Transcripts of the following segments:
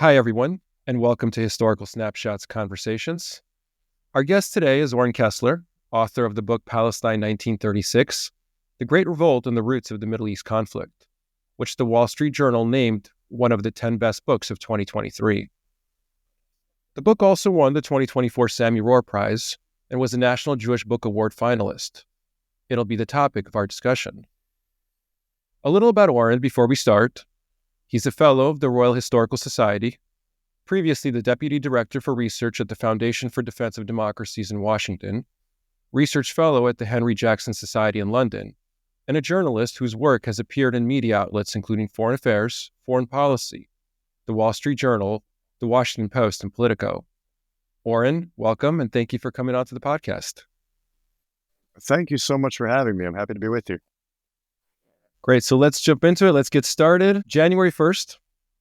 Hi, everyone, and welcome to Historical Snapshots Conversations. Our guest today is Oren, author of the book Palestine 1936, The Great Revolt and the Roots of the Middle East Conflict, which the Wall Street Journal named one of the 10 best books of 2023. The book also won the 2024 Sammy Rohr Prize and was a National Jewish Book Award finalist. It'll be the topic of our discussion. A little about Oren before we start. He's a fellow of the Royal Historical Society, previously the Deputy Director for Research at the Foundation for Defense of Democracies in Washington, Research Fellow at the Henry Jackson Society in London, and a journalist whose work has appeared in media outlets including Foreign Affairs, Foreign Policy, The Wall Street Journal, The Washington Post, and Politico. Oren, welcome, and thank you for coming on to the podcast. Thank you so much for having me. I'm happy to be with you. Great. So let's jump into it. Let's get started. January 1st,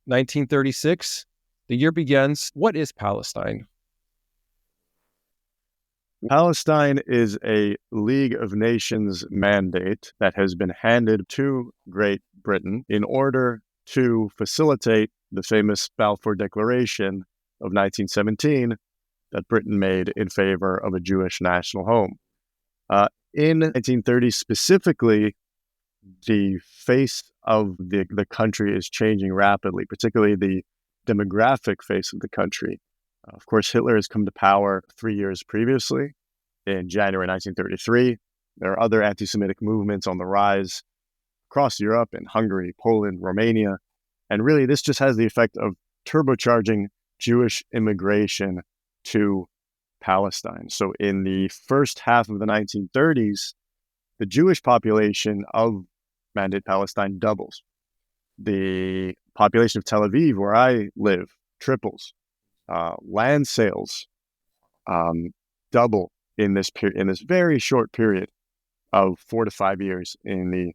1936. The year begins. What is Palestine? Palestine is a League of Nations mandate that has been handed to Great Britain in order to facilitate the famous Balfour Declaration of 1917 that Britain made in favor of a Jewish national home. In 1930 specifically, the face of the country is changing rapidly, particularly the demographic face of the country. Of course, Hitler has come to power 3 years previously, in January 1933. There are other anti-Semitic movements on the rise across Europe, in Hungary, Poland, Romania. And really, this just has the effect of turbocharging Jewish immigration to Palestine. So in the first half of the 1930s, the Jewish population of Mandate Palestine doubles. The population of Tel Aviv, where I live, triples. Land sales double in this very short period of 4 to 5 years in the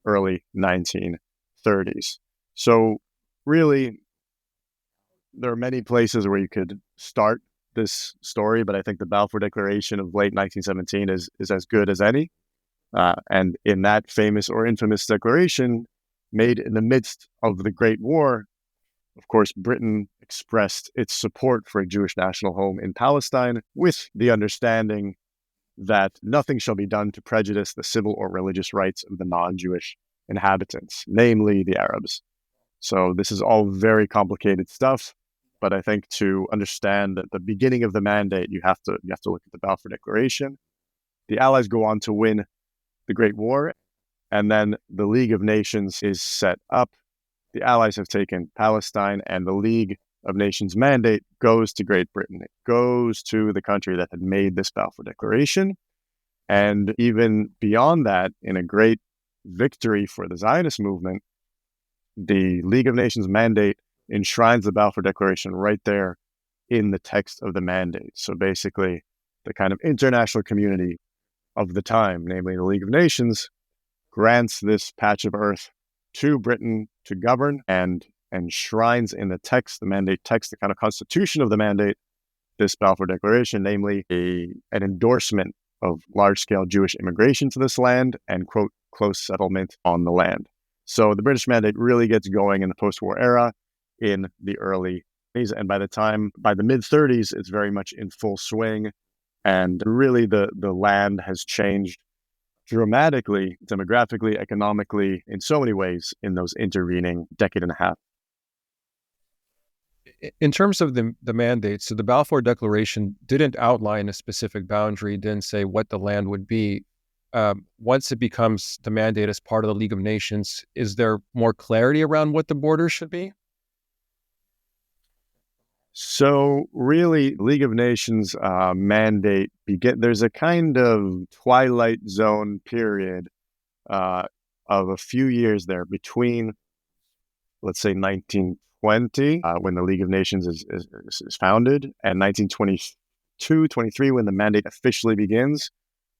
early 1930s. So really, there are many places where you could start this story, but I think the Balfour Declaration of late 1917 is as good as any. And in that famous or infamous declaration made in the midst of the Great War, of course, Britain expressed its support for a Jewish national home in Palestine with the understanding that nothing shall be done to prejudice the civil or religious rights of the non-Jewish inhabitants, namely the Arabs. So this is all very complicated stuff, but I think to understand that the beginning of the mandate, you have to look at the Balfour Declaration. The Allies go on to win the Great War, and then the League of Nations is set up. The Allies have taken Palestine, and the League of Nations mandate goes to Great Britain. It goes to the country that had made this Balfour Declaration. And even beyond that, in a great victory for the Zionist movement, the League of Nations mandate enshrines the Balfour Declaration right there in the text of the mandate. So basically, the kind of international community of the time, namely the League of Nations, grants this patch of earth to Britain to govern and enshrines in the text, the mandate text, the kind of constitution of the mandate, this Balfour Declaration, namely an endorsement of large-scale Jewish immigration to this land and, quote, close settlement on the land. So the British mandate really gets going in the post-war era in the early 80s, and by the mid-30s, it's very much in full swing. And really, the land has changed dramatically, demographically, economically, in so many ways in those intervening decade and a half. In terms of the mandate, so the Balfour Declaration didn't outline a specific boundary, didn't say what the land would be. Once it becomes the mandate as part of the League of Nations, is there more clarity around what the borders should be? So really, League of Nations mandate there's a kind of twilight zone period of a few years there between, let's say, 1920, when the League of Nations is founded, and 1922, 23, when the mandate officially begins.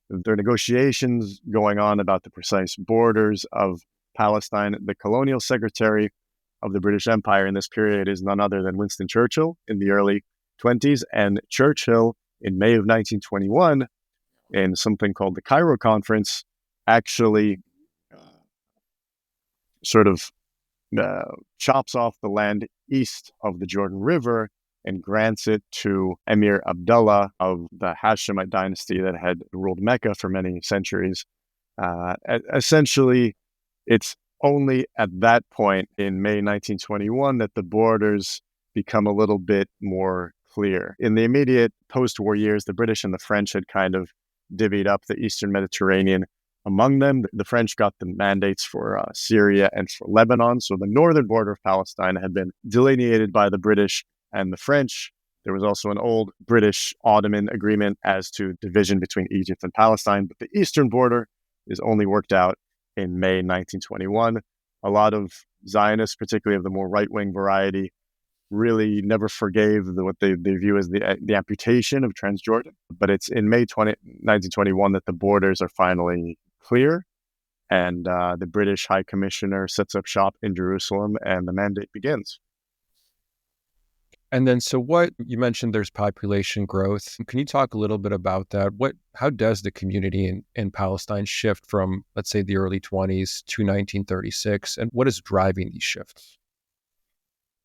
There are negotiations going on about the precise borders of Palestine. The colonial secretary of the British Empire in this period is none other than Winston Churchill in the early 20s. And Churchill, in May of 1921, in something called the Cairo Conference, actually sort of chops off the land east of the Jordan River and grants it to Emir Abdullah of the Hashemite dynasty that had ruled Mecca for many centuries. Essentially, it's only at that point in May 1921 that the borders become a little bit more clear. In the immediate post-war years, the British and the French had kind of divvied up the Eastern Mediterranean among them. The French got the mandates for Syria and for Lebanon. So the northern border of Palestine had been delineated by the British and the French. There was also an old British-Ottoman agreement as to division between Egypt and Palestine. But the eastern border is only worked out in May 1921. A lot of Zionists, particularly of the more right-wing variety, really never forgave what they view as the amputation of Transjordan. But it's in May 1921 that the borders are finally clear, and the British High Commissioner sets up shop in Jerusalem, and the mandate begins. And then, so what you mentioned, there's population growth. Can you talk a little bit about that? How does the community in Palestine shift from, let's say, the early 20s to 1936, and what is driving these shifts?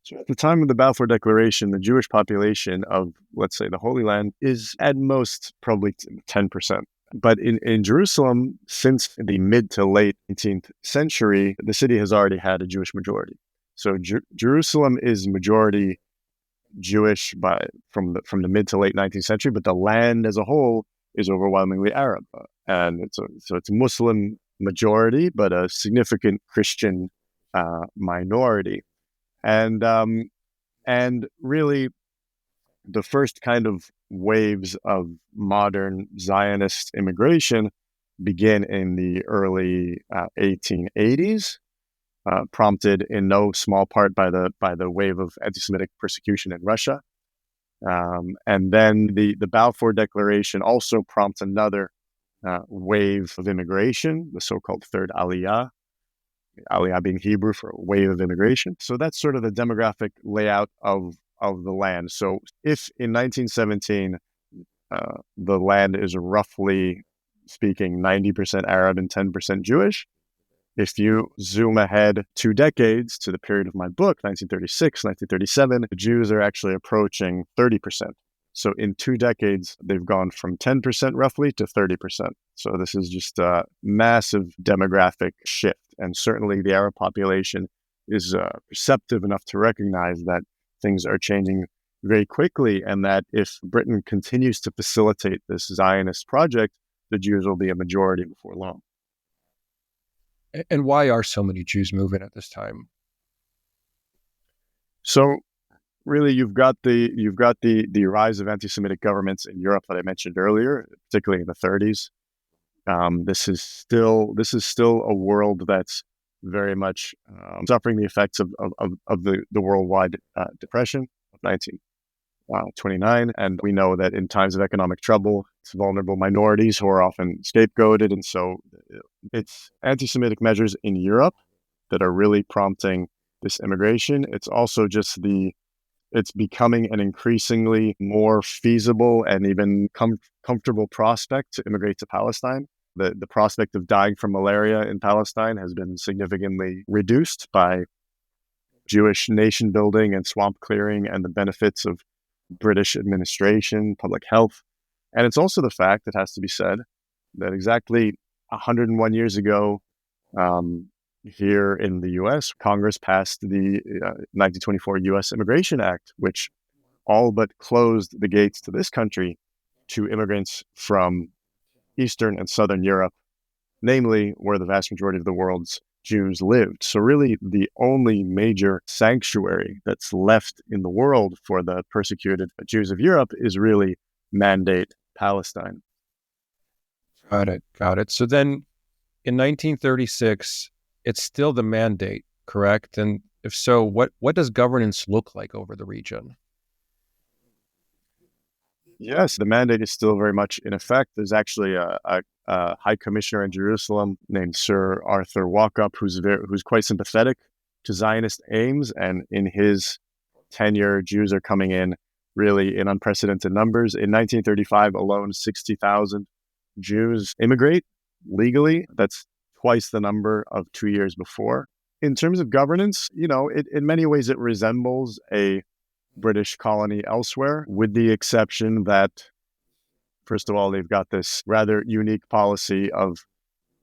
So at the time of the Balfour Declaration, the Jewish population of, let's say, the Holy Land is at most probably 10%. But in Jerusalem, since the mid to late 19th century, the city has already had a Jewish majority. So Jerusalem is majority Jewish from the mid to late 19th century, but the land as a whole is overwhelmingly Arab. And it's a Muslim majority, but a significant Christian minority. And really, the first kind of waves of modern Zionist immigration begin in the early 1880s, prompted in no small part by the wave of anti-Semitic persecution in Russia. And then the Balfour Declaration also prompts another wave of immigration, the so-called Third Aliyah. Aliyah being Hebrew for wave of immigration. So that's sort of the demographic layout of the land. So if in 1917, the land is roughly speaking 90% Arab and 10% Jewish, if you zoom ahead 2 decades to the period of my book, 1936, 1937, the Jews are actually approaching 30%. So in 2 decades, they've gone from 10% roughly to 30%. So this is just a massive demographic shift. And certainly the Arab population is perceptive enough to recognize that things are changing very quickly, and that if Britain continues to facilitate this Zionist project, the Jews will be a majority before long. And why are so many Jews moving at this time? So really, you've got the rise of anti-Semitic governments in Europe that I mentioned earlier, particularly in the 30s. This is still a world that's very much suffering the effects of the worldwide depression of 1929, and we know that in times of economic trouble, it's vulnerable minorities who are often scapegoated, and so it's anti-Semitic measures in Europe that are really prompting this immigration. It's also just it's becoming an increasingly more feasible and even comfortable prospect to immigrate to Palestine. The prospect of dying from malaria in Palestine has been significantly reduced by Jewish nation building and swamp clearing and the benefits of British administration, public health. And it's also the fact, it has to be said, that exactly 101 years ago, here in the U.S., Congress passed the 1924 U.S. Immigration Act, which all but closed the gates to this country to immigrants from Eastern and Southern Europe, namely where the vast majority of the world's Jews lived. So really, the only major sanctuary that's left in the world for the persecuted Jews of Europe is really Mandate Palestine. Got it. So then in 1936, it's still the mandate, correct? And if so, what does governance look like over the region? Yes, the mandate is still very much in effect. There's actually a high commissioner in Jerusalem named Sir Arthur Walkup, who's quite sympathetic to Zionist aims. And in his tenure, Jews are coming in really in unprecedented numbers. In 1935 alone, 60,000 Jews immigrate legally. That's twice the number of 2 years before. In terms of governance, in many ways it resembles a British colony elsewhere, with the exception that, first of all, they've got this rather unique policy of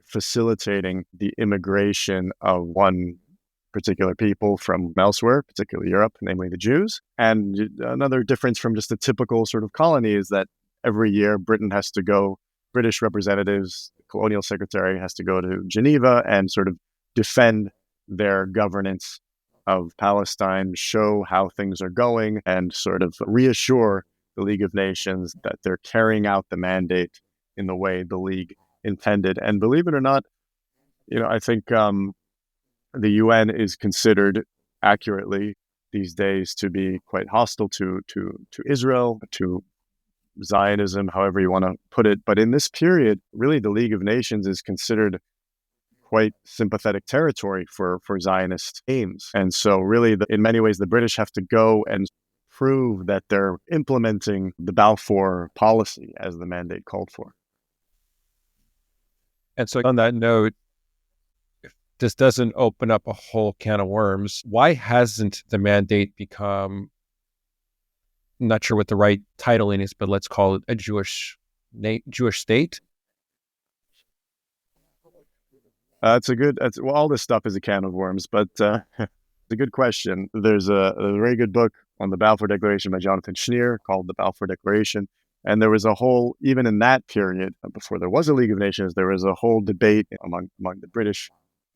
facilitating the immigration of one particular people from elsewhere, particularly Europe, namely the Jews. And another difference from just a typical sort of colony is that every year British representatives, the colonial secretary has to go to Geneva and sort of defend their governance of Palestine, show how things are going, and sort of reassure the League of Nations that they're carrying out the mandate in the way the League intended. And believe it or not, I think the UN is considered accurately these days to be quite hostile to Israel, to Zionism, however you want to put it. But in this period, really, the League of Nations is considered quite sympathetic territory for Zionist aims. And so really, in many ways, the British have to go and prove that they're implementing the Balfour policy as the mandate called for. And so on that note, if this doesn't open up a whole can of worms, why hasn't the mandate become, I'm not sure what the right titling is, but let's call it a Jewish state? All this stuff is a can of worms, but it's a good question. There's a very good book on the Balfour Declaration by Jonathan Schneer called The Balfour Declaration. And there was even in that period, before there was a League of Nations, there was a whole debate among the British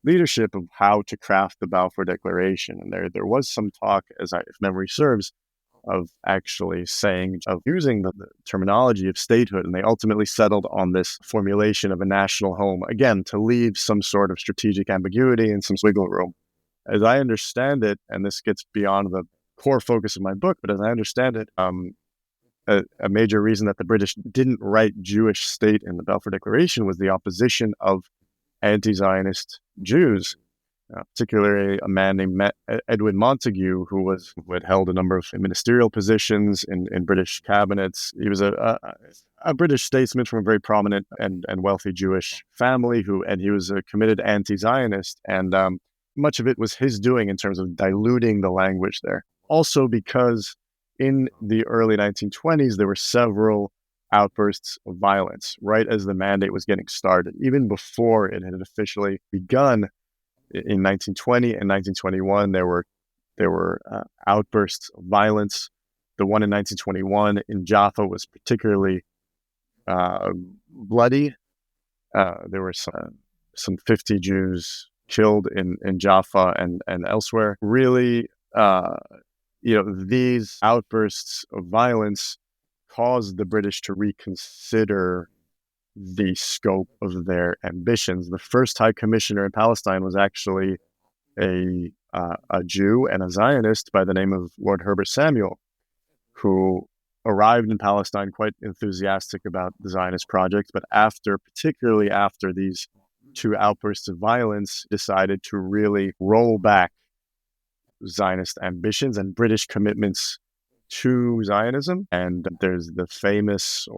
leadership of how to craft the Balfour Declaration. And there was some talk, if memory serves, of actually using the terminology of statehood. And they ultimately settled on this formulation of a national home, again, to leave some sort of strategic ambiguity and some wiggle room. As I understand it, and this gets beyond the core focus of my book, but as I understand it, a major reason that the British didn't write Jewish state in the Balfour Declaration was the opposition of anti-Zionist Jews, particularly a man named Edwin Montagu, who had held a number of ministerial positions in British cabinets. He was a British statesman from a very prominent and wealthy Jewish family, and he was a committed anti-Zionist, and much of it was his doing in terms of diluting the language there. Also because in the early 1920s, there were several outbursts of violence right as the mandate was getting started. Even before it had officially begun in 1920 and 1921, there were outbursts of violence. The one in 1921 in Jaffa was particularly bloody. There were some 50 Jews killed in Jaffa and elsewhere. Really, these outbursts of violence caused the British to reconsider the scope of their ambitions. The first High Commissioner in Palestine was actually a Jew and a Zionist by the name of Lord Herbert Samuel, who arrived in Palestine quite enthusiastic about the Zionist project, but particularly after these two outbursts of violence, decided to really roll back Zionist ambitions and British commitments to Zionism. And there's the famous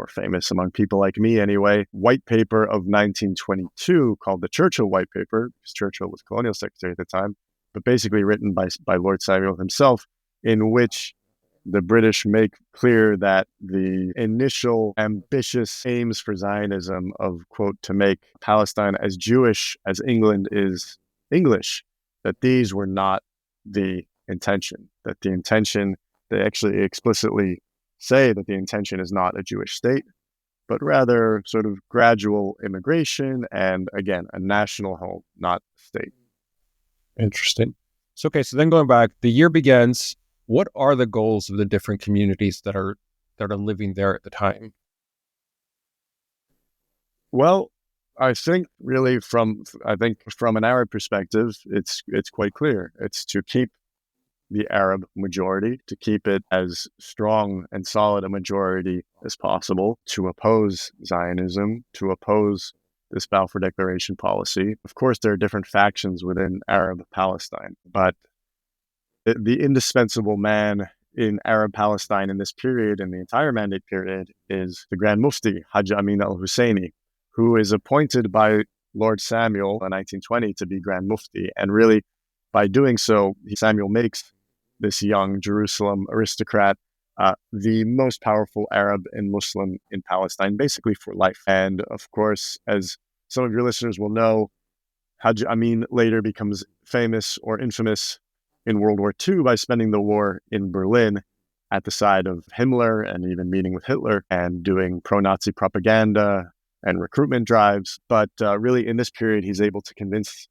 among people like me anyway, white paper of 1922 called the Churchill White Paper, because Churchill was colonial secretary at the time, but basically written by Lord Samuel himself, in which the British make clear that the initial ambitious aims for Zionism of, quote, to make Palestine as Jewish as England is English, that these were not the intention, they actually explicitly say that the intention is not a Jewish state, but rather sort of gradual immigration and, again, a national home, not state. Interesting. So then going back, the year begins. What are the goals of the different communities that are living there at the time? Well, I think really from an Arab perspective, it's quite clear. It's to keep the Arab majority, to keep it as strong and solid a majority as possible, to oppose Zionism, to oppose this Balfour Declaration policy. Of course, there are different factions within Arab Palestine, but the indispensable man in Arab Palestine in this period, in the entire mandate period, is the Grand Mufti, Hajj Amin al-Husseini, who is appointed by Lord Samuel in 1920 to be Grand Mufti. And really, by doing so, Samuel makes this young Jerusalem aristocrat the most powerful Arab and Muslim in Palestine, basically for life. And of course, as some of your listeners will know, Hajj Amin later becomes famous or infamous in World War II by spending the war in Berlin at the side of Himmler and even meeting with Hitler and doing pro-Nazi propaganda and recruitment drives. But really, in this period, he's able to convince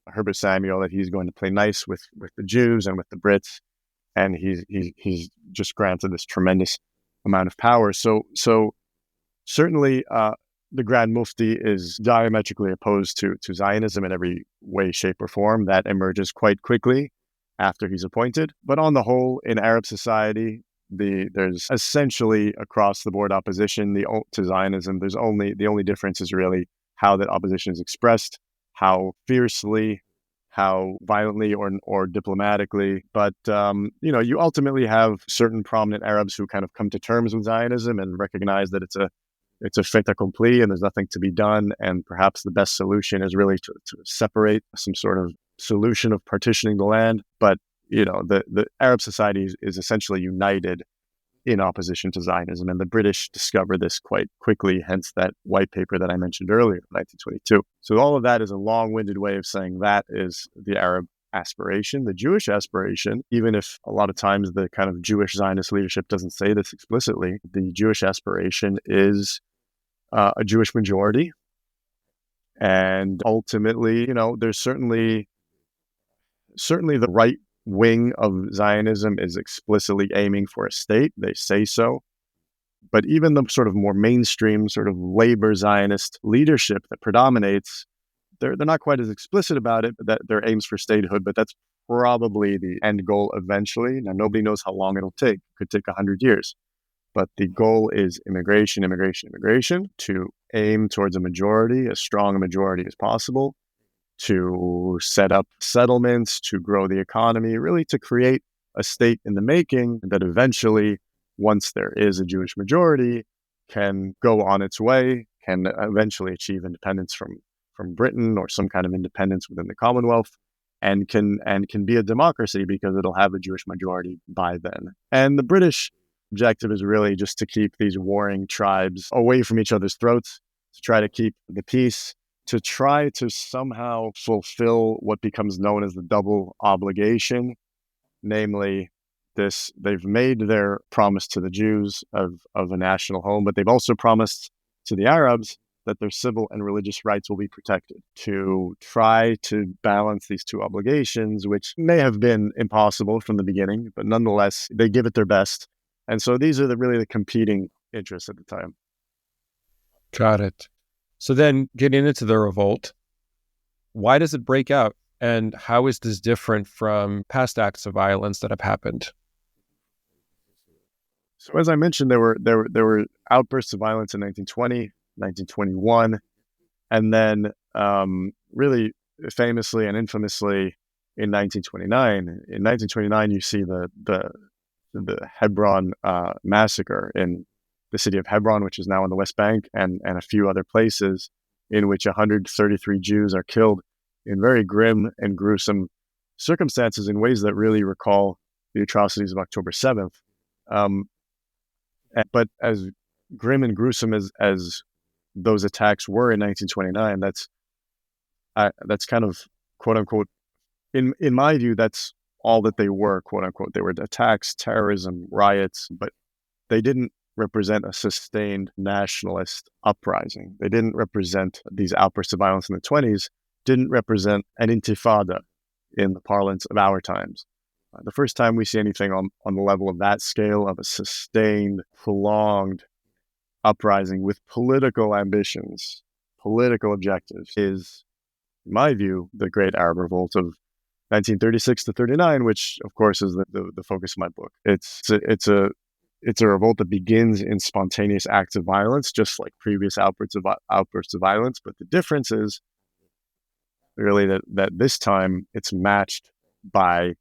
Herbert Samuel that he's going to play nice with the Jews and with the Brits, and he's just granted this tremendous amount of power. So certainly, the Grand Mufti is diametrically opposed to Zionism in every way, shape, or form. That emerges quite quickly after he's appointed. But on the whole, in Arab society, there's essentially across the board opposition to Zionism. The only difference is really how that opposition is expressed, how fiercely, how violently or diplomatically. But you ultimately have certain prominent Arabs who kind of come to terms with Zionism and recognize that it's a fait accompli and there's nothing to be done. And perhaps the best solution is really to separate, some sort of solution of partitioning the land. But, the Arab society is essentially united in opposition to Zionism. And the British discover this quite quickly, hence that white paper that I mentioned earlier, 1922. So all of that is a long-winded way of saying that is the Arab aspiration. The Jewish aspiration, even if a lot of times the kind of Jewish Zionist leadership doesn't say this explicitly, the Jewish aspiration is a Jewish majority. And ultimately, there's certainly the right wing of Zionism is explicitly aiming for a state. They say so. But even the sort of more mainstream sort of labor Zionist leadership that predominates, they're not quite as explicit about it, but that their aims for statehood, but that's probably the end goal eventually. Now, nobody knows how long it'll take. It could take 100 years. But the goal is immigration to aim towards a majority, as strong a majority as possible, to set up settlements, to grow the economy, really to create a state in the making that eventually, once there is a Jewish majority, can go on its way, can eventually achieve independence from Britain or some kind of independence within the Commonwealth, and can be a democracy because it'll have a Jewish majority by then. And the British objective is really just to keep these warring tribes away from each other's throats, to try to keep the peace, to try to somehow fulfill what becomes known as the double obligation, namely they've made their promise to the Jews of a national home, but they've also promised to the Arabs that their civil and religious rights will be protected, to try to balance these two obligations, which may have been impossible from the beginning, but nonetheless, they give it their best. And so these are really the competing interests at the time. Got it. So then getting into the revolt, why does it break out? And how is this different from past acts of violence that have happened? So as I mentioned, there were outbursts of violence in 1920, 1921, and then really famously and infamously in 1929. In 1929, you see the Hebron massacre in the city of Hebron, which is now on the West Bank, and a few other places in which 133 Jews are killed in very grim and gruesome circumstances in ways that really recall the atrocities of October 7th. But as grim and gruesome as those attacks were in 1929, that's kind of, quote unquote, in my view, that's all that they were, quote unquote. They were attacks, terrorism, riots, but they didn't represent a sustained nationalist uprising. They didn't represent these outbursts of violence in the 20s, didn't represent an intifada in the parlance of our times. The first time we see anything on the level of that scale of a sustained, prolonged uprising with political ambitions, political objectives is, in my view, the Great Arab Revolt of 1936 to 39, which of course is the focus of my book. It's a revolt that begins in spontaneous acts of violence, just like previous outbursts of violence. But the difference is really that this time it's matched by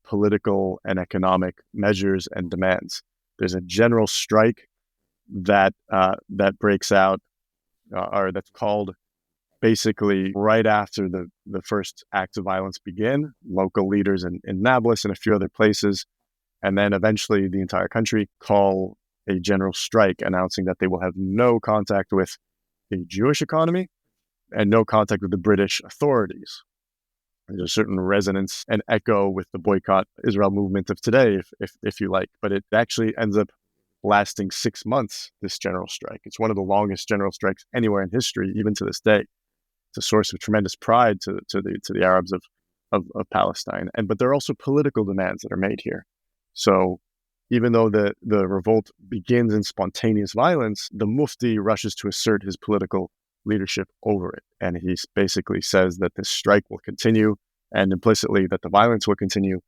political and economic measures and demands. There's a general strike that breaks out, or that's called basically right after the first acts of violence begin, local leaders in Nablus and a few other places, and then eventually the entire country call a general strike announcing that they will have no contact with the Jewish economy and no contact with the British authorities. There's a certain resonance and echo with the boycott Israel movement of today, if you like, but it actually ends up lasting 6 months, this general strike. It's one of the longest general strikes anywhere in history, even to this day. It's a source of tremendous pride to the Arabs of Palestine. But there are also political demands that are made here. So even though the revolt begins in spontaneous violence, the Mufti rushes to assert his political leadership over it. And he basically says that this strike will continue, and implicitly that the violence will continue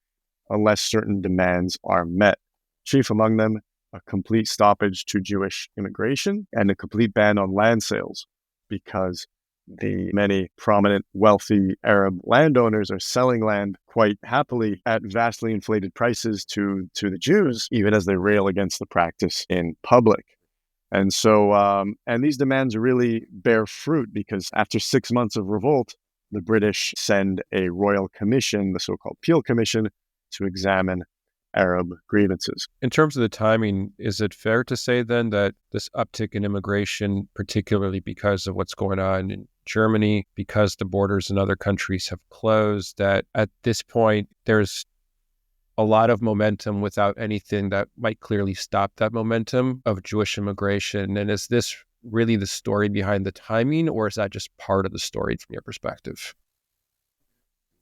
unless certain demands are met. Chief among them, a complete stoppage to Jewish immigration and a complete ban on land sales, because the many prominent, wealthy Arab landowners are selling land quite happily at vastly inflated prices to the Jews, even as they rail against the practice in public. And so, and these demands really bear fruit, because after 6 months of revolt, the British send a royal commission, the so-called Peel Commission, to examine Arab grievances. In terms of the timing, is it fair to say then that this uptick in immigration, particularly because of what's going on in Germany, because the borders in other countries have closed, that at this point there's a lot of momentum without anything that might clearly stop that momentum of Jewish immigration? And is this really the story behind the timing, or is that just part of the story from your perspective?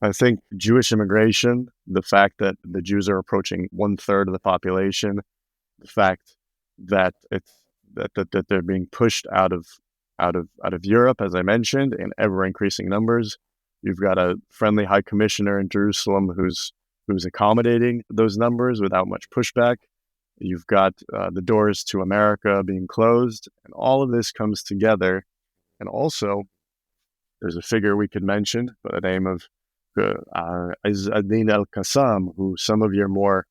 I think Jewish immigration, the fact that the Jews are approaching 1/3 of the population, the fact that that they're being pushed out of Europe, as I mentioned, in ever increasing numbers. You've got a friendly high commissioner in Jerusalem who's accommodating those numbers without much pushback. You've got the doors to America being closed, and all of this comes together. And also, there's a figure we could mention by the name of Adin al-Qassam, who some of your more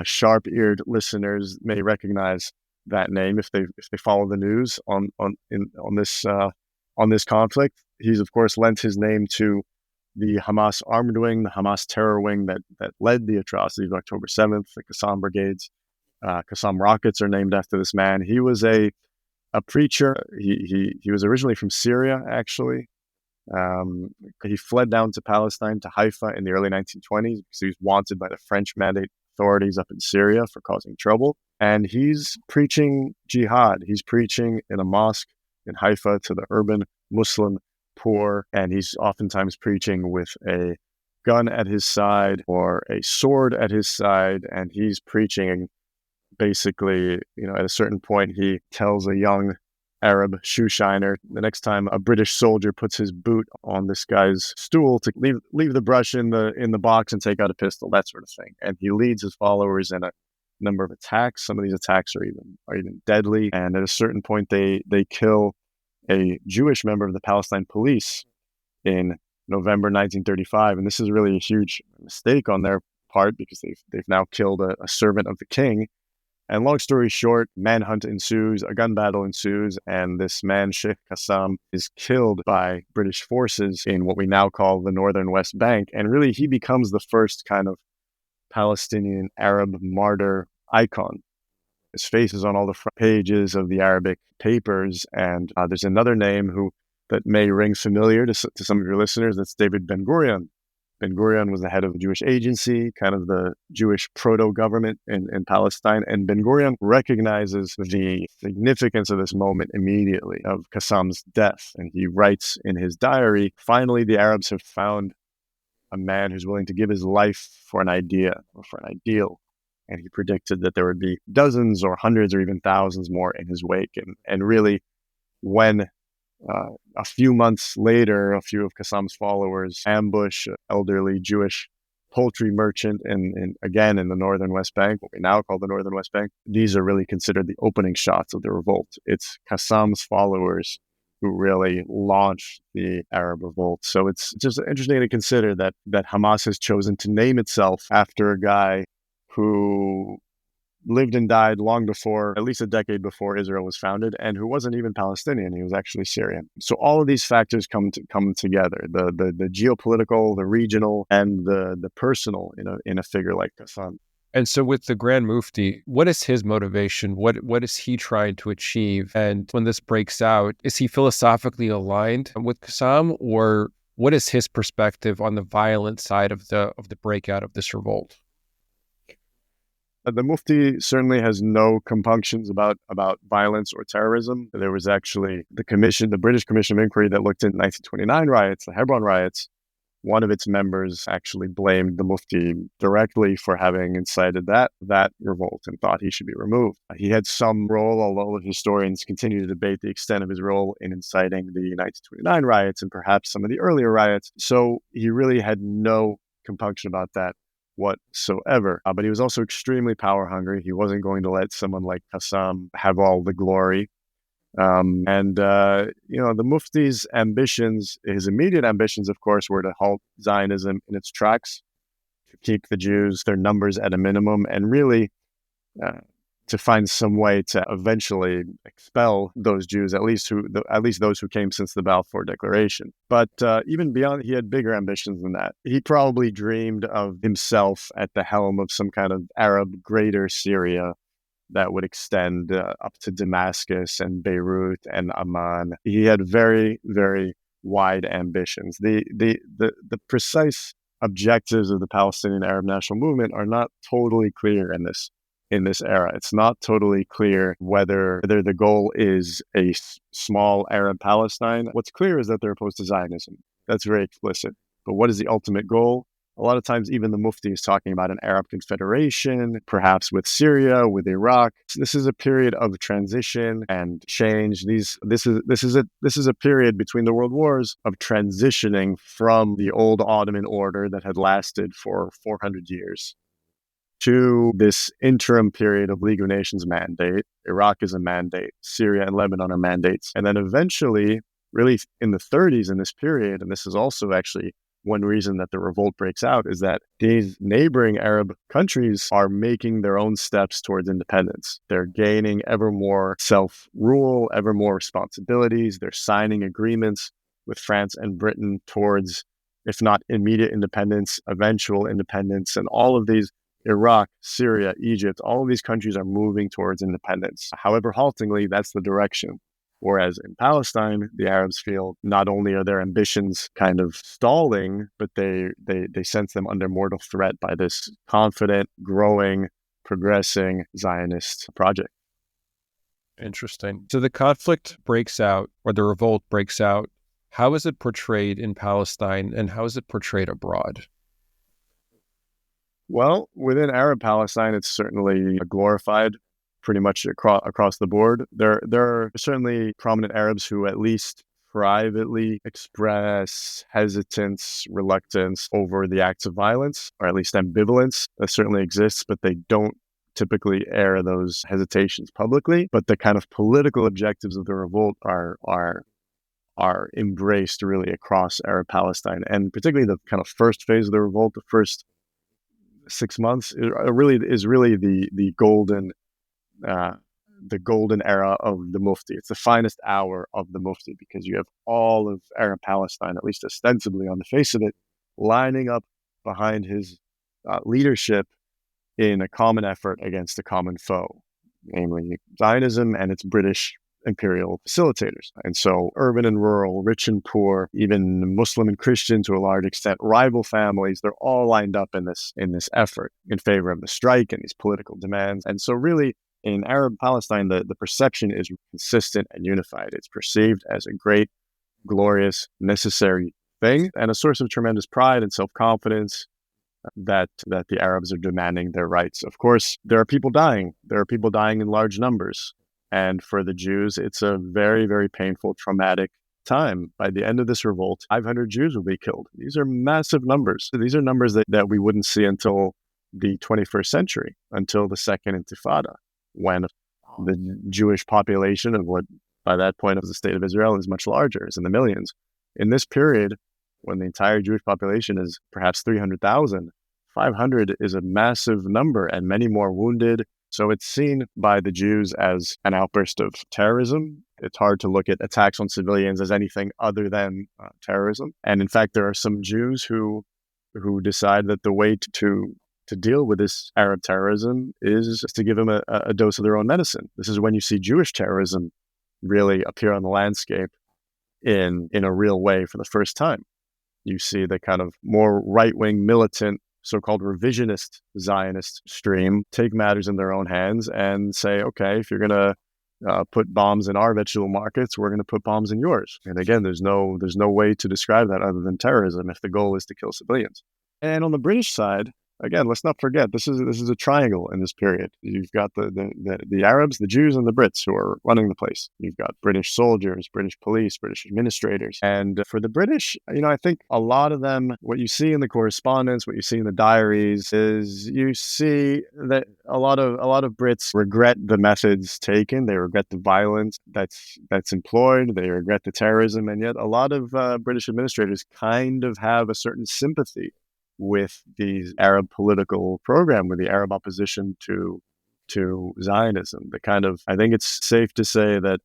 sharp-eared listeners may recognize that name if they follow the news on this conflict. He's of course lent his name to the Hamas armed wing, the Hamas terror wing that led the atrocities of October 7th, the Qassam brigades. Qassam rockets are named after this man. He was a preacher. He was originally from Syria, actually. He fled down to Palestine, to Haifa, in the early 1920s because he was wanted by the French Mandate authorities up in Syria for causing trouble. And he's preaching jihad. He's preaching in a mosque in Haifa to the urban Muslim poor, and he's oftentimes preaching with a gun at his side or a sword at his side, and he's preaching basically, at a certain point, he tells a young Arab shoe shiner, the next time a British soldier puts his boot on this guy's stool, to leave the brush in the box and take out a pistol, that sort of thing. And he leads his followers in a number of attacks. Some of these attacks are even deadly. And at a certain point, they kill a Jewish member of the Palestine police in November 1935. And this is really a huge mistake on their part, because they've now killed a servant of the king. And long story short, manhunt ensues, a gun battle ensues, and this man, Sheikh Qassam, is killed by British forces in what we now call the northern West Bank. And really, he becomes the first kind of Palestinian Arab martyr icon. His face is on all the front pages of the Arabic papers. And there's another name that may ring familiar to some of your listeners. That's David Ben-Gurion. Ben-Gurion was the head of a Jewish agency, kind of the Jewish proto-government in Palestine. And Ben-Gurion recognizes the significance of this moment immediately, of Qassam's death. And he writes in his diary, "Finally, the Arabs have found a man who's willing to give his life for an idea or for an ideal." And he predicted that there would be dozens or hundreds or even thousands more in his wake. And really, when a few months later, a few of Qassam's followers ambush an elderly Jewish poultry merchant again in the northern West Bank, what we now call the northern West Bank, these are really considered the opening shots of the revolt. It's Qassam's followers who really launched the Arab revolt. So it's just interesting to consider that Hamas has chosen to name itself after a guy who lived and died long before, at least a decade before Israel was founded, and who wasn't even Palestinian. He was actually Syrian. So all of these factors come together: the geopolitical, the regional, and the personal in a figure like Qassam. And so with the Grand Mufti, what is his motivation? What is he trying to achieve? And when this breaks out, is he philosophically aligned with Qassam, or what is his perspective on the violent side of the breakout of this revolt? The Mufti certainly has no compunctions about violence or terrorism. There was actually the British Commission of Inquiry that looked into 1929 riots, the Hebron riots. One of its members actually blamed the Mufti directly for having incited that revolt and thought he should be removed. He had some role, although historians continue to debate the extent of his role in inciting the 1929 riots and perhaps some of the earlier riots. So he really had no compunction about that whatsoever. But he was also extremely power hungry. He wasn't going to let someone like Qassam have all the glory. The Mufti's ambitions, his immediate ambitions, of course, were to halt Zionism in its tracks, to keep the Jews, their numbers at a minimum, and really to find some way to eventually expel those Jews, at least those who came since the Balfour Declaration. But even beyond, he had bigger ambitions than that. He probably dreamed of himself at the helm of some kind of Arab Greater Syria that would extend up to Damascus and Beirut and Amman. He had very, very wide ambitions. The precise objectives of the Palestinian Arab National Movement are not totally clear in this era. It's not totally clear whether the goal is a small Arab Palestine. What's clear is that they're opposed to Zionism. That's very explicit. But what is the ultimate goal? A lot of times, even the Mufti is talking about an Arab confederation, perhaps with Syria, with Iraq. This is a period of transition and change. This is a period between the world wars of transitioning from the old Ottoman order that had lasted for 400 years to this interim period of League of Nations mandate. Iraq is a mandate. Syria and Lebanon are mandates. And then eventually, really in the 30s in this period, and this is also actually one reason that the revolt breaks out, is that these neighboring Arab countries are making their own steps towards independence. They're gaining ever more self-rule, ever more responsibilities. They're signing agreements with France and Britain towards, if not immediate independence, eventual independence. And all of these, Iraq, Syria, Egypt, all of these countries are moving towards independence. However haltingly, that's the direction. Whereas in Palestine, the Arabs feel not only are their ambitions kind of stalling, but they sense them under mortal threat by this confident, growing, progressing Zionist project. Interesting. So the conflict breaks out, or the revolt breaks out. How is it portrayed in Palestine, and how is it portrayed abroad? Well, within Arab Palestine, it's certainly glorified pretty much across the board. There are certainly prominent Arabs who at least privately express hesitance, reluctance over the acts of violence, or at least ambivalence. That certainly exists, but they don't typically air those hesitations publicly. But the kind of political objectives of the revolt are embraced really across Arab Palestine, and particularly the kind of first phase of the revolt, the first 6 months, is really the golden era of the Mufti. It's the finest hour of the Mufti because you have all of Arab Palestine, at least ostensibly on the face of it, lining up behind his leadership in a common effort against a common foe, namely Zionism and its British imperial facilitators. And so urban and rural, rich and poor, even Muslim and Christian to a large extent, rival families, they're all lined up in this effort in favor of the strike and these political demands. And so really, in Arab Palestine, the perception is consistent and unified. It's perceived as a great, glorious, necessary thing and a source of tremendous pride and self-confidence that the Arabs are demanding their rights. Of course, there are people dying. There are people dying in large numbers. And for the Jews, it's a very, very painful, traumatic time. By the end of this revolt, 500 Jews will be killed. These are massive numbers. These are numbers that we wouldn't see until the 21st century, until the Second Intifada, when the Jewish population of what by that point of the state of Israel is much larger, is in the millions. In this period, when the entire Jewish population is perhaps 300,000, 500 is a massive number, and many more wounded, So it's seen by the Jews as an outburst of terrorism. It's hard to look at attacks on civilians as anything other than terrorism. And in fact, there are some Jews who decide that the way to deal with this Arab terrorism is to give them a dose of their own medicine. This is when you see Jewish terrorism really appear on the landscape in a real way for the first time. You see the kind of more right-wing, militant, so-called revisionist Zionist stream take matters in their own hands and say, okay, if you're going to put bombs in our vegetable markets, we're going to put bombs in yours. And again, there's no way to describe that other than terrorism if the goal is to kill civilians. And on the British side, again, let's not forget, this is a triangle in this period. You've got the Arabs, the Jews, and the Brits who are running the place. You've got British soldiers, British police, British administrators. And for the British, I think a lot of them, what you see in the correspondence, what you see in the diaries, is you see that a lot of Brits regret the methods taken. They regret the violence that's employed. They regret the terrorism. And yet a lot of British administrators kind of have a certain sympathy with the Arab political program, with the Arab opposition to Zionism. I think it's safe to say that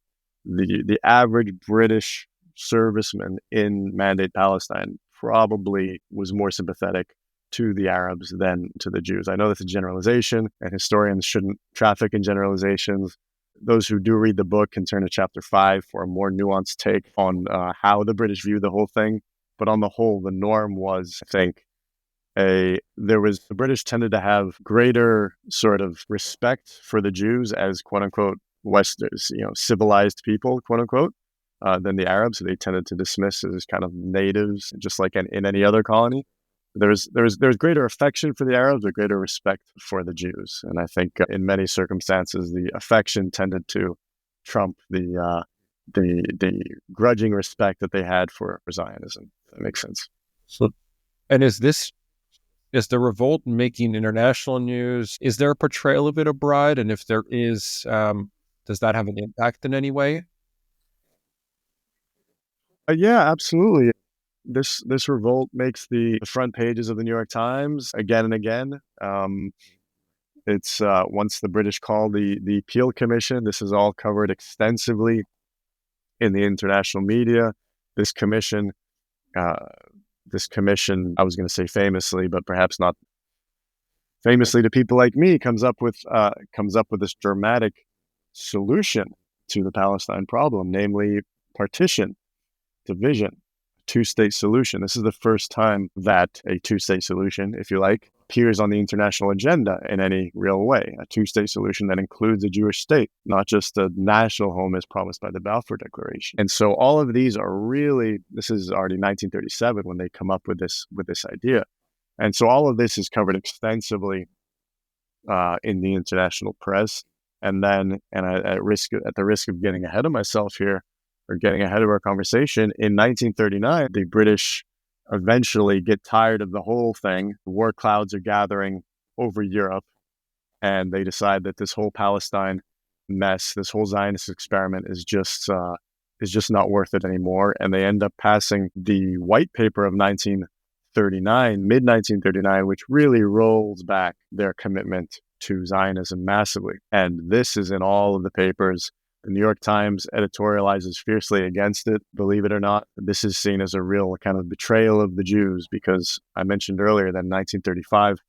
the average British serviceman in Mandate Palestine probably was more sympathetic to the Arabs than to the Jews. I know that's a generalization, and historians shouldn't traffic in generalizations. Those who do read the book can turn to chapter 5 for a more nuanced take on how the British view the whole thing. But on the whole, the norm was, I think, the British tended to have greater sort of respect for the Jews as quote unquote Westers, civilized people, quote unquote, than the Arabs, who they tended to dismiss as kind of natives, just like in any other colony. There's greater affection for the Arabs, but greater respect for the Jews, and I think in many circumstances the affection tended to trump the grudging respect that they had for Zionism. If that makes sense. So, and is the revolt making international news? Is there a portrayal of it abroad? And if there is, does that have an impact in any way? Yeah, absolutely. This revolt makes the front pages of the New York Times again and again. It's once the British call the Peel Commission. This is all covered extensively in the international media. This commission, I was going to say famously, but perhaps not famously to people like me, comes up with this dramatic solution to the Palestine problem, namely partition, division, two-state solution. This is the first time that a two-state solution, if you like, appears on the international agenda in any real way. A two-state solution that includes a Jewish state, not just a national home as promised by the Balfour Declaration. And so all of these are really, this is already 1937 when they come up with this idea. And so all of this is covered extensively in the international press. And then, at the risk of getting ahead of myself here, or getting ahead of our conversation, in 1939, the British eventually get tired of the whole thing. War clouds are gathering over Europe, and they decide that this whole Palestine mess, this whole Zionist experiment is just not worth it anymore. And they end up passing the white paper of mid 1939, which really rolls back their commitment to Zionism massively. And this is in all of the papers. The New York Times editorializes fiercely against it. Believe it or not, this is seen as a real kind of betrayal of the Jews, because I mentioned earlier that in 1935,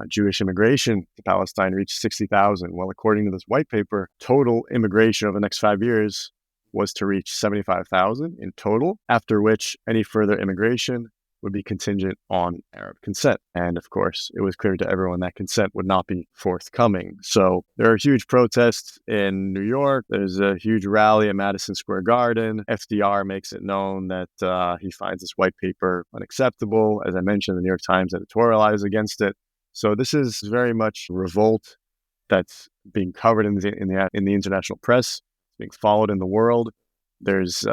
Jewish immigration to Palestine reached 60,000. Well, according to this white paper, total immigration over the next 5 years was to reach 75,000 in total, after which any further immigration would be contingent on Arab consent. And of course, it was clear to everyone that consent would not be forthcoming. So there are huge protests in New York. There's a huge rally at Madison Square Garden. FDR makes it known that he finds this white paper unacceptable. As I mentioned, the New York Times editorialized against it. So this is very much revolt that's being covered in the international press, being followed in the world. There's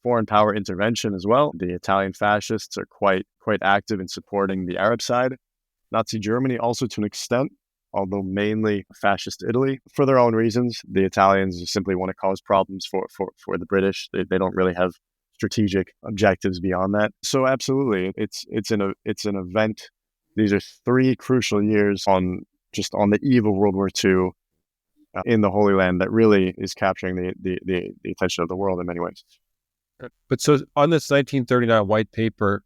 foreign power intervention as well. The Italian fascists are quite active in supporting the Arab side. Nazi Germany also to an extent, although mainly fascist Italy, for their own reasons. The Italians simply want to cause problems for the British. They don't really have strategic objectives beyond that. So absolutely, it's an event. These are 3 crucial years on the eve of World War II. in the Holy Land that really is capturing the attention of the world in many ways. But so on this 1939 white paper,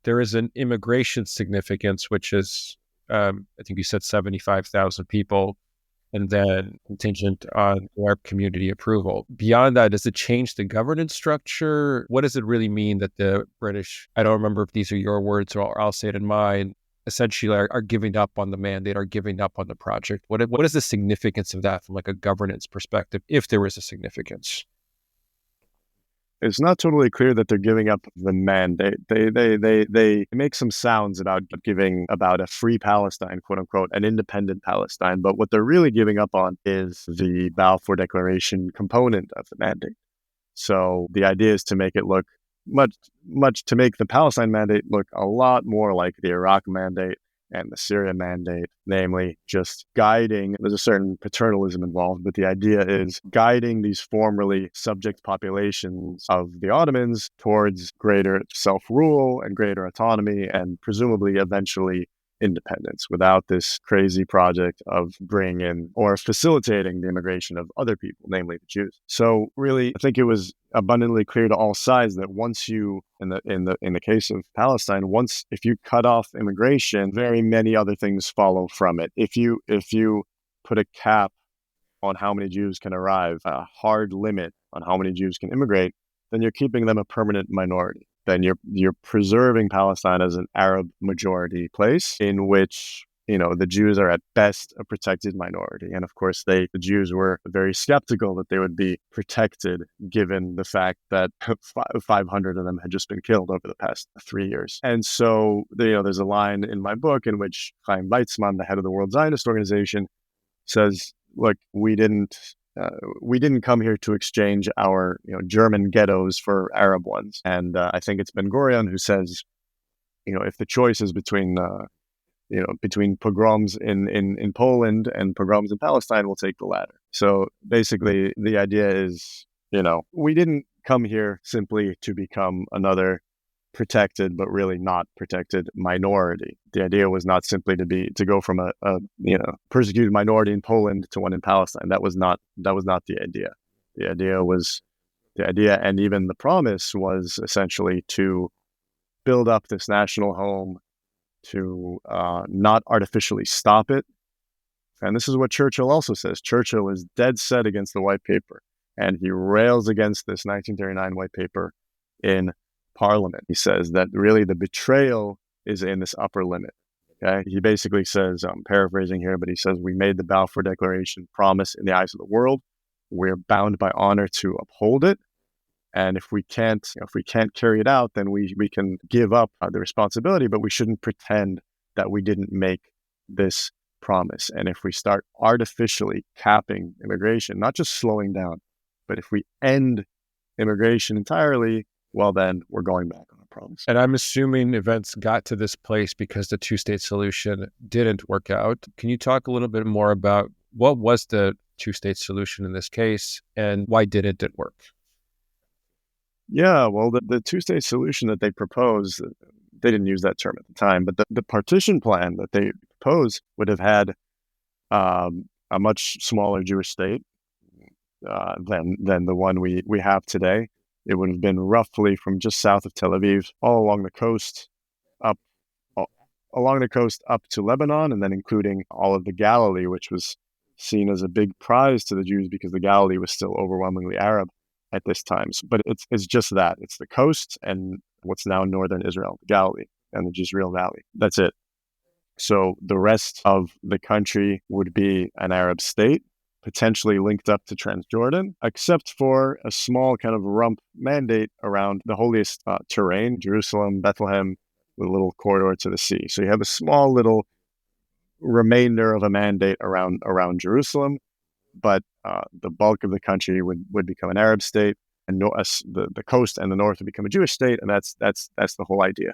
there is an immigration significance, which is, I think you said 75,000 people, and then contingent on Arab community approval. Beyond that, does it change the governance structure? What does it really mean that the British, I don't remember if these are your words or I'll say it in mine, essentially are giving up on the mandate, are giving up on the project? What is the significance of that from like a governance perspective, if there is a significance? It's not totally clear that they're giving up the mandate. They make some sounds about giving about a free Palestine, quote unquote, an independent Palestine. But what they're really giving up on is the Balfour Declaration component of the mandate. So the idea is to make it look to make the Palestine mandate look a lot more like the Iraq mandate and the Syria mandate, namely just guiding. There's a certain paternalism involved, but the idea is guiding these formerly subject populations of the Ottomans towards greater self-rule and greater autonomy and presumably eventually independence without this crazy project of bringing in or facilitating the immigration of other people, namely the Jews. So really, I think it was abundantly clear to all sides that once you, in the case of Palestine, if you cut off immigration, very many other things follow from it. If you put a cap on how many Jews can arrive, a hard limit on how many Jews can immigrate, then you're keeping them a permanent minority. Then you're preserving Palestine as an Arab majority place in which, the Jews are at best a protected minority. And of course, the Jews were very skeptical that they would be protected given the fact that 500 of them had just been killed over the past 3 years. And so, there's a line in my book in which Chaim Weizmann, the head of the World Zionist Organization, says, look, we didn't come here to exchange our German ghettos for Arab ones. And I think it's Ben Gurion who says, if the choice is between pogroms in Poland and pogroms in Palestine, we'll take the latter. So basically, the idea is, we didn't come here simply to become another protected but really not protected minority. The idea was not simply to go from a persecuted minority in Poland to one in Palestine. That was not the idea. The idea and even the promise was essentially to build up this national home, to not artificially stop it. And this is what Churchill also says. Churchill is dead set against the white paper, and he rails against this 1939 white paper in Parliament. He says that really the betrayal is in this upper limit. Okay, he basically says, I'm paraphrasing here, but he says, we made the Balfour Declaration promise in the eyes of the world. We're bound by honor to uphold it. And if we can't carry it out, then we can give up the responsibility, but we shouldn't pretend that we didn't make this promise. And if we start artificially capping immigration, not just slowing down, but if we end immigration entirely, well, then we're going back on our promise. And I'm assuming events got to this place because the two-state solution didn't work out. Can you talk a little bit more about what was the two-state solution in this case and why didn't it work? Yeah, well, the two-state solution that they proposed, they didn't use that term at the time, but the partition plan that they proposed would have had a much smaller Jewish state than the one we have today. It would have been roughly from just south of Tel Aviv, all along the coast, up to Lebanon, and then including all of the Galilee, which was seen as a big prize to the Jews because the Galilee was still overwhelmingly Arab at this time. But it's just that. It's the coast and what's now northern Israel, the Galilee, and the Jezreel Valley. That's it. So the rest of the country would be an Arab state, potentially linked up to Transjordan, except for a small kind of rump mandate around the holiest terrain, Jerusalem, Bethlehem, with a little corridor to the sea. So you have a small little remainder of a mandate around Jerusalem, but the bulk of the country would become an Arab state, and the coast and the north would become a Jewish state, and that's the whole idea.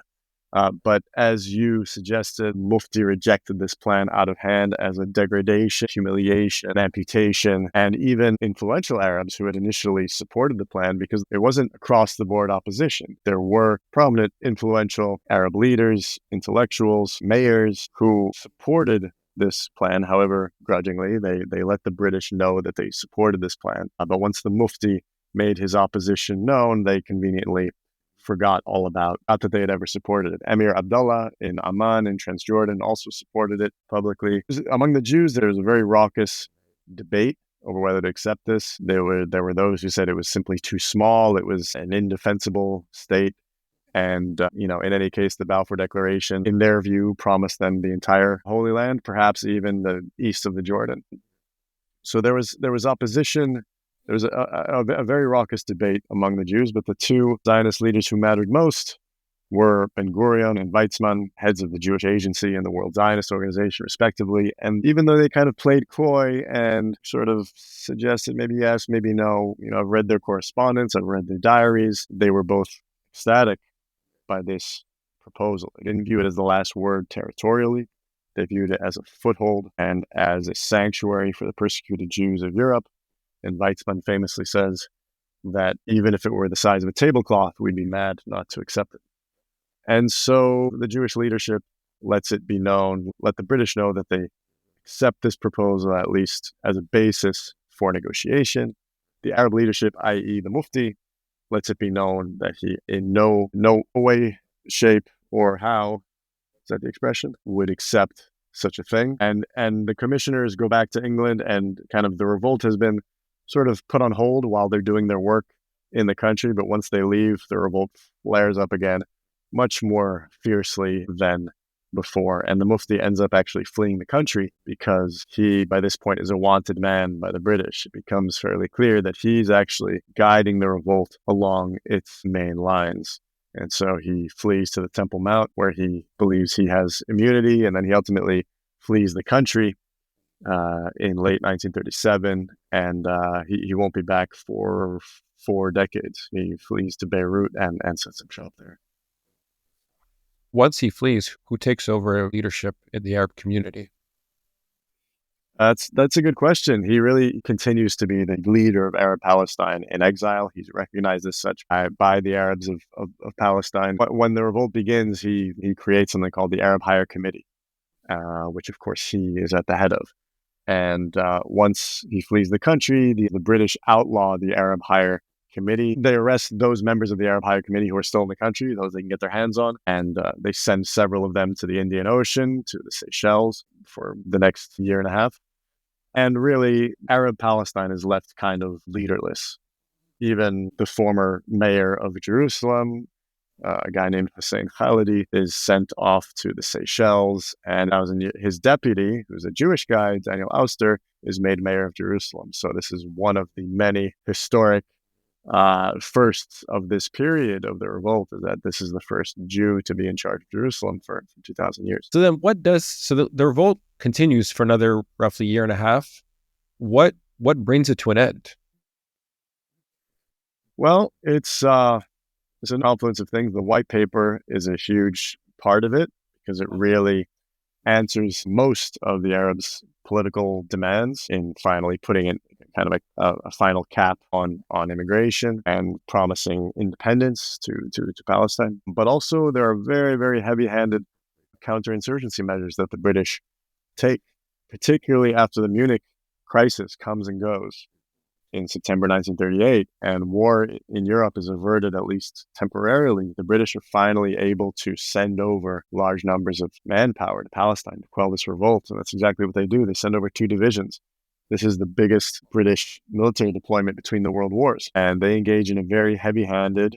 But as you suggested, Mufti rejected this plan out of hand as a degradation, humiliation, amputation, and even influential Arabs who had initially supported the plan, because it wasn't across-the-board opposition. There were prominent, influential Arab leaders, intellectuals, mayors who supported this plan. However, grudgingly, they let the British know that they supported this plan. But once the Mufti made his opposition known, they conveniently forgot all about, not that they had ever supported it. Emir Abdullah in Amman in Transjordan also supported it publicly. Among the Jews, there was a very raucous debate over whether to accept this. There were those who said it was simply too small. It was an indefensible state. And, in any case, the Balfour Declaration, in their view, promised them the entire Holy Land, perhaps even the east of the Jordan. So there was opposition. There was a very raucous debate among the Jews, but the two Zionist leaders who mattered most were Ben-Gurion and Weizmann, heads of the Jewish Agency and the World Zionist Organization, respectively. And even though they kind of played coy and sort of suggested maybe yes, maybe no, I've read their correspondence, I've read their diaries, they were both ecstatic by this proposal. They didn't view it as the last word territorially. They viewed it as a foothold and as a sanctuary for the persecuted Jews of Europe. And Weizmann famously says that even if it were the size of a tablecloth, we'd be mad not to accept it. And so the Jewish leadership let the British know that they accept this proposal at least as a basis for negotiation. The Arab leadership, i.e. the Mufti, lets it be known that he in no way, shape, or how, is that the expression, would accept such a thing. And the commissioners go back to England, and kind of the revolt has been sort of put on hold while they're doing their work in the country. But once they leave, the revolt flares up again much more fiercely than before. And the Mufti ends up actually fleeing the country because he, by this point, is a wanted man by the British. It becomes fairly clear that he's actually guiding the revolt along its main lines. And so he flees to the Temple Mount, where he believes he has immunity, and then he ultimately flees the country in late 1937, and he won't be back for 4 decades. He flees to Beirut and sets himself there. Once he flees, who takes over leadership in the Arab community? That's a good question. He really continues to be the leader of Arab Palestine in exile. He's recognized as such by the Arabs of Palestine. But when the revolt begins, he creates something called the Arab Higher Committee, which of course he is at the head of. And once he flees the country, the British outlaw the Arab Higher Committee. They arrest those members of the Arab Higher Committee who are still in the country, those they can get their hands on, and they send several of them to the Indian Ocean, to the Seychelles for the next year and a half. And really, Arab Palestine is left kind of leaderless. Even the former mayor of Jerusalem, a guy named Hussein Khalidi, is sent off to the Seychelles, and his deputy, who's a Jewish guy, Daniel Auster, is made mayor of Jerusalem. So this is one of the many historic firsts of this period of the revolt, is that this is the first Jew to be in charge of Jerusalem for 2,000 years. So then the revolt continues for another roughly year and a half. What brings it to an end? Well, it's an confluence of things. The white paper is a huge part of it because it really answers most of the Arabs' political demands in finally putting in kind of a final cap on immigration and promising independence to Palestine. But also there are very, very heavy-handed counterinsurgency measures that the British take, particularly after the Munich crisis comes and goes in September 1938, and war in Europe is averted, at least temporarily. The British are finally able to send over large numbers of manpower to Palestine to quell this revolt, and that's exactly what they do. They send over 2 divisions. This is the biggest British military deployment between the world wars, and they engage in a very heavy-handed,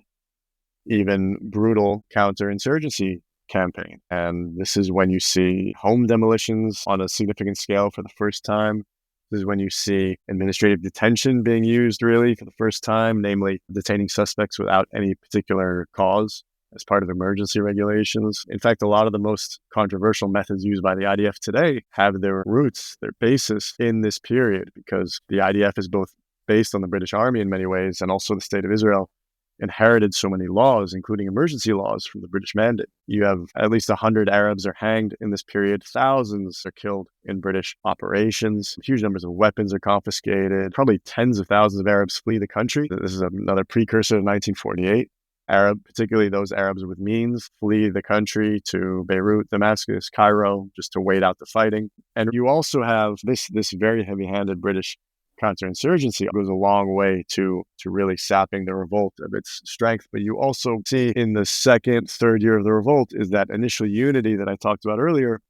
even brutal counterinsurgency campaign. And this is when you see home demolitions on a significant scale for the first time. This is when you see administrative detention being used really for the first time, namely detaining suspects without any particular cause as part of emergency regulations. In fact, a lot of the most controversial methods used by the IDF today have their roots, their basis in this period, because the IDF is both based on the British Army in many ways, and also the State of Israel inherited so many laws, including emergency laws from the British Mandate. You have at least 100 Arabs are hanged in this period. Thousands are killed in British operations. Huge numbers of weapons are confiscated. Probably tens of thousands of Arabs flee the country. This is another precursor to 1948. particularly those Arabs with means, flee the country to Beirut, Damascus, Cairo, just to wait out the fighting. And you also have this very heavy-handed British counterinsurgency goes a long way to really sapping the revolt of its strength. But you also see in the second, third year of the revolt is that initial unity that I talked about earlier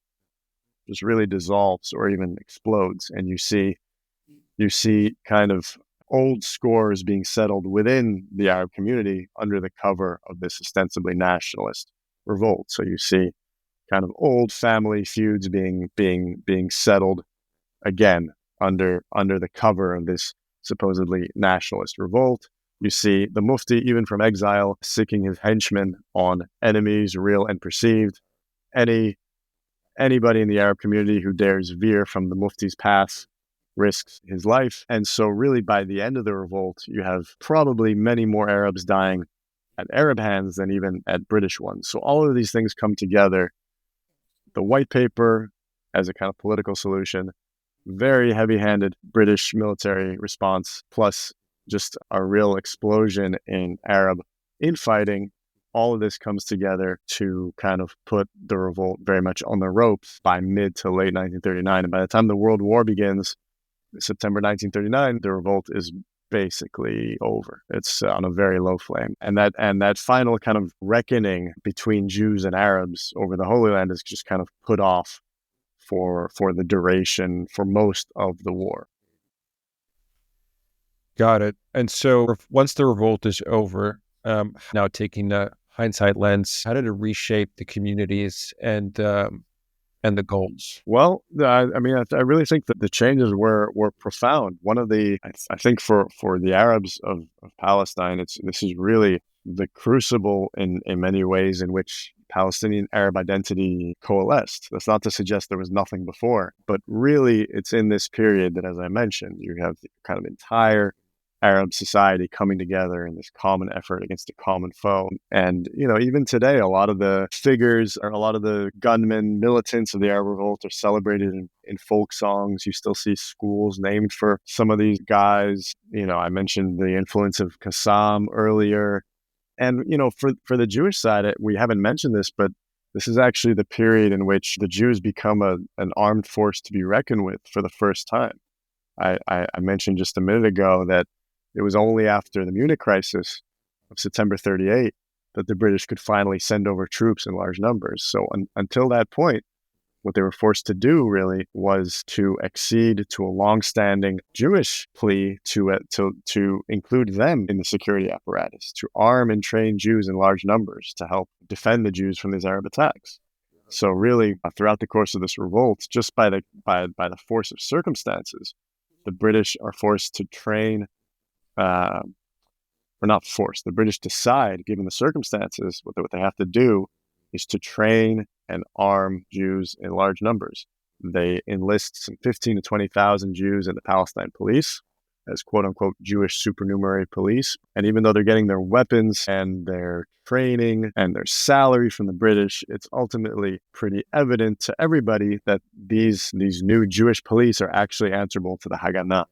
just really dissolves or even explodes. And you see kind of old scores being settled within the Arab community under the cover of this ostensibly nationalist revolt. So you see kind of old family feuds being settled again under the cover of this supposedly nationalist revolt. You see the Mufti, even from exile, siccing his henchmen on enemies, real and perceived. Anybody in the Arab community who dares veer from the Mufti's path risks his life. And so really by the end of the revolt, you have probably many more Arabs dying at Arab hands than even at British ones. So all of these things come together. The white paper as a kind of political solution, very heavy-handed British military response, plus just a real explosion in Arab infighting. All of this comes together to kind of put the revolt very much on the ropes by mid to late 1939. And by the time the World War begins, September 1939, the revolt is basically over. It's on a very low flame. And that final kind of reckoning between Jews and Arabs over the Holy Land is just kind of put off for the duration for most of the war. Got it. And so once the revolt is over, now taking the hindsight lens, how did it reshape the communities and the goals? Well, I really think that the changes were profound. One of the, I think for the Arabs of Palestine, this is really the crucible in many ways in which Palestinian Arab identity coalesced. That's not to suggest there was nothing before, but really it's in this period that, as I mentioned, you have the kind of entire Arab society coming together in this common effort against a common foe. And, even today, a lot of the figures or a lot of the gunmen, militants of the Arab Revolt are celebrated in folk songs. You still see schools named for some of these guys. I mentioned the influence of Qassam earlier. And, for the Jewish side, we haven't mentioned this, but this is actually the period in which the Jews become an armed force to be reckoned with for the first time. I mentioned just a minute ago that it was only after the Munich crisis of September 1938 that the British could finally send over troops in large numbers. So until that point, what they were forced to do really was to accede to a long-standing Jewish plea to include them in the security apparatus, to arm and train Jews in large numbers to help defend the Jews from these Arab attacks. So really, throughout the course of this revolt, just by the force of circumstances, the British are forced to train. Or not forced. The British decide, given the circumstances, what they have to do is to train and arm Jews in large numbers. They enlist some 15 to 20,000 Jews in the Palestine police as quote-unquote Jewish supernumerary police. And even though they're getting their weapons and their training and their salary from the British, it's ultimately pretty evident to everybody that these new Jewish police are actually answerable to the Haganah,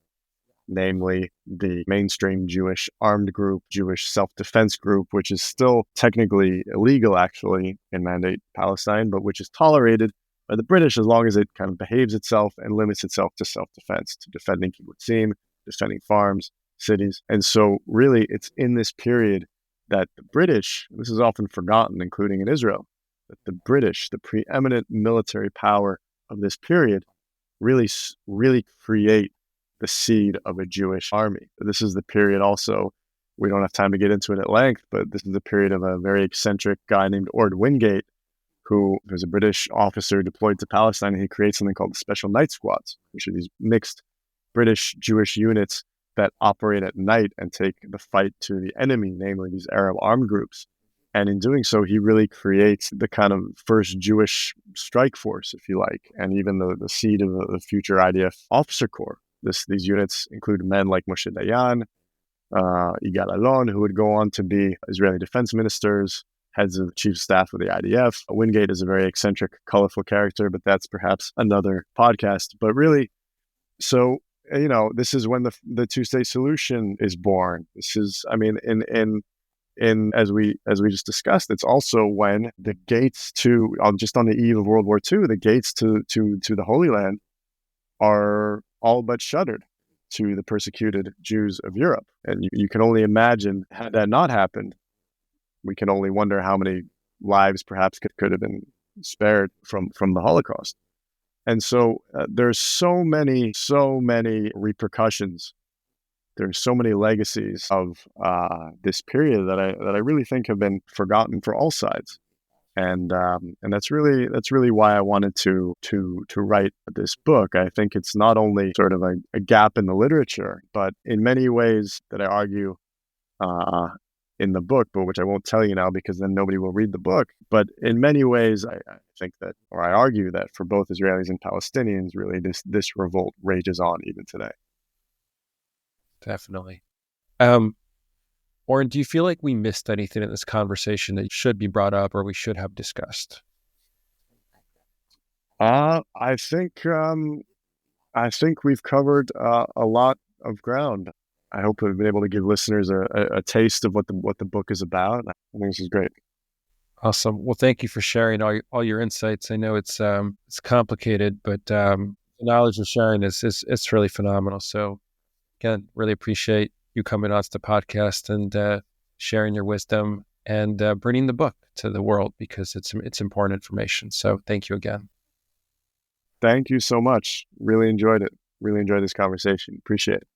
namely the mainstream Jewish armed group, Jewish self-defense group, which is still technically illegal, actually, in Mandate Palestine, but which is tolerated by the British as long as it kind of behaves itself and limits itself to self-defense, to defending kibbutzim, defending farms, cities. And so really, it's in this period that the British, this is often forgotten, including in Israel, that the British, the preeminent military power of this period, really create the seed of a Jewish army. This is the period also, we don't have time to get into it at length, but this is the period of a very eccentric guy named Ord Wingate, who was a British officer deployed to Palestine, and he creates something called the Special Night Squads, which are these mixed British-Jewish units that operate at night and take the fight to the enemy, namely these Arab armed groups. And in doing so, he really creates the kind of first Jewish strike force, if you like, and even the seed of the future IDF officer corps. These units include men like Moshe Dayan, Yigal Allon, who would go on to be Israeli defense ministers, heads of the chief of staff of the IDF. Wingate is a very eccentric, colorful character, but that's perhaps another podcast. But really, so, this is when the two-state solution is born. This is, in And as we just discussed, it's also when the gates to just on the eve of World War II, the gates to the Holy Land are all but shuttered to the persecuted Jews of Europe. And you can only imagine, had that not happened, we can only wonder how many lives perhaps could have been spared from the Holocaust. And so there's so many repercussions. There's so many legacies of this period that I really think have been forgotten for all sides. And that's really why I wanted to write this book. I think it's not only sort of a gap in the literature, but in many ways that I argue in the book, but which I won't tell you now because then nobody will read the book. But in many ways, I think that, or I argue that for both Israelis and Palestinians, really this revolt rages on even today. Definitely. Oren, do you feel like we missed anything in this conversation that should be brought up or we should have discussed? I think we've covered a lot of ground. I hope we've been able to give listeners a taste of what the book is about. I think this is great. Awesome. Well, thank you for sharing all your insights. I know it's complicated, but the knowledge you're sharing is really phenomenal. So again, really appreciate you coming on to the podcast and sharing your wisdom and bringing the book to the world because it's important information. So thank you again. Thank you so much. Really enjoyed it. Really enjoyed this conversation. Appreciate it.